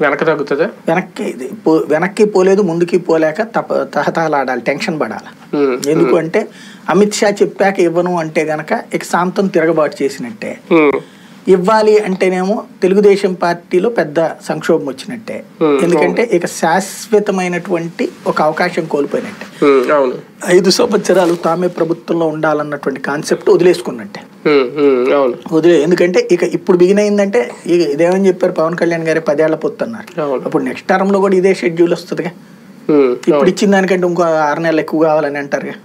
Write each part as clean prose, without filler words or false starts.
వెనక్కి తగ్గుతుందా? వెనక్కి పోలేదు, ముందుకి పోలేక తహతహలాడాలి, టెన్షన్ పడాలి. ఎందుకు అంటే అమిత్ షా చెప్పాక ఇవ్వను అంటే గనక ఇక సాంతం తిరగబాటు చేసినట్టే. ఇవ్వాలి అంటేనేమో తెలుగుదేశం పార్టీలో పెద్ద సంక్షోభం వచ్చినట్టే. ఎందుకంటే ఇక శాశ్వతమైనటువంటి ఒక అవకాశం కోల్పోయినట్టే. 5 సంవత్సరాలు తామే ప్రభుత్వంలో ఉండాలన్నటువంటి కాన్సెప్ట్ వదిలేసుకున్నట్టే. ఎందుకంటే ఇక ఇప్పుడు బిగిన్ అయిందంటే ఇదేమని చెప్పారు పవన్ కళ్యాణ్ గారే 10 ఏళ్ల పొత్తు అన్నారు. అప్పుడు నెక్స్ట్ టర్మ్ లో కూడా ఇదే షెడ్యూల్ వస్తుందిగా. ఇప్పుడు ఇచ్చిన దానికంటే ఇంకో 6 నెలలు ఎక్కువ కావాలని అంటారుగా.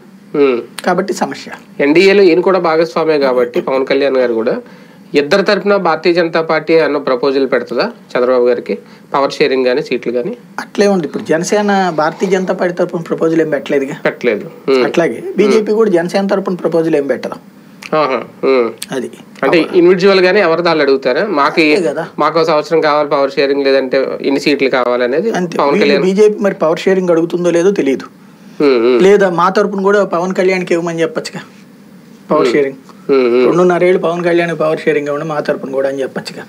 కాబట్టి సమస్య. ఎన్డీఏలో ఈయన కూడా భాగస్వామే కాబట్టి పవన్ కళ్యాణ్ గారు కూడా ఇద్దరు తరఫున భారతీయ జనతా పార్టీ అన్న ప్రపోజల్ పెడుతుందా చంద్రబాబు గారికి, పవర్ షేరింగ్ కానీ సీట్లు కానీ? అట్లే ఉంది. ఇప్పుడు జనసేన భారతీయ జనతా పార్టీ తరఫున ప్రపోజల్ ఏం పెట్టలేదుగా. అట్లాగే బీజేపీ కూడా జనసేన తరఫున ప్రపోజల్ ఏం పెట్టదు. అది అంటే ఇండివిజువల్ గానే ఎవరి దాళ్ళు అడుగుతారా, మాకు సంవత్సరం కావాలి పవర్ షేరింగ్, లేదంటే ఇన్ని సీట్లు కావాలనేది పవన్ కళ్యాణ్. బీజేపీ మరి పవర్ షేరింగ్ అడుగుతుందో లేదో తెలియదు. లేదా మా తరఫున కూడా పవన్ కళ్యాణ్కి ఇవ్వమని చెప్పచ్చుగా పవర్ షేరింగ్. 2.5 ఏళ్ళు పవన్ కళ్యాణ్ పవర్ షేరింగ్ ఇవ్వండి మా తరఫున కూడా అని చెప్పచ్చుగా.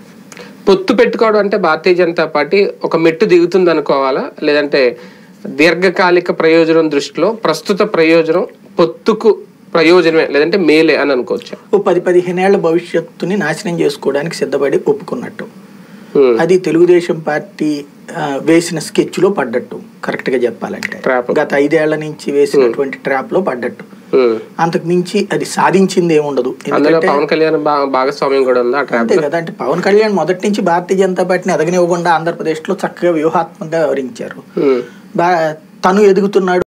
పొత్తు పెట్టుకోవడం అంటే భారతీయ జనతా పార్టీ ఒక మెట్టు దిగుతుంది అనుకోవాలా, లేదంటే దీర్ఘకాలిక ప్రయోజనం దృష్టిలో ప్రస్తుత ప్రయోజనం పొత్తుకు ప్రయోజనమే లేదంటే మేలే అని అనుకోవచ్చు? 10-15 ఏళ్ల భవిష్యత్తుని నాశనం చేసుకోవడానికి సిద్ధపడి ఒప్పుకున్నట్టు. అది తెలుగుదేశం పార్టీ వేసిన స్కెచ్ లో పడ్డట్టు, కరెక్ట్ గా చెప్పాలంటే గత 5 ఏళ్ల నుంచి వేసినటువంటి ట్రాప్ లో పడ్డట్టు. అంతకు మించి అది సాధించింది ఏముండదు. పవన్ కళ్యాణ్ భాగస్వామ్యం కూడా ఉంది అంతే కదా. అంటే పవన్ కళ్యాణ్ మొదటి నుంచి భారతీయ జనతా పార్టీని ఎదగనివ్వకుండా ఆంధ్రప్రదేశ్ లో చక్కగా వ్యూహాత్మకంగా వివరించారు. తను ఎదుగుతున్నాడు.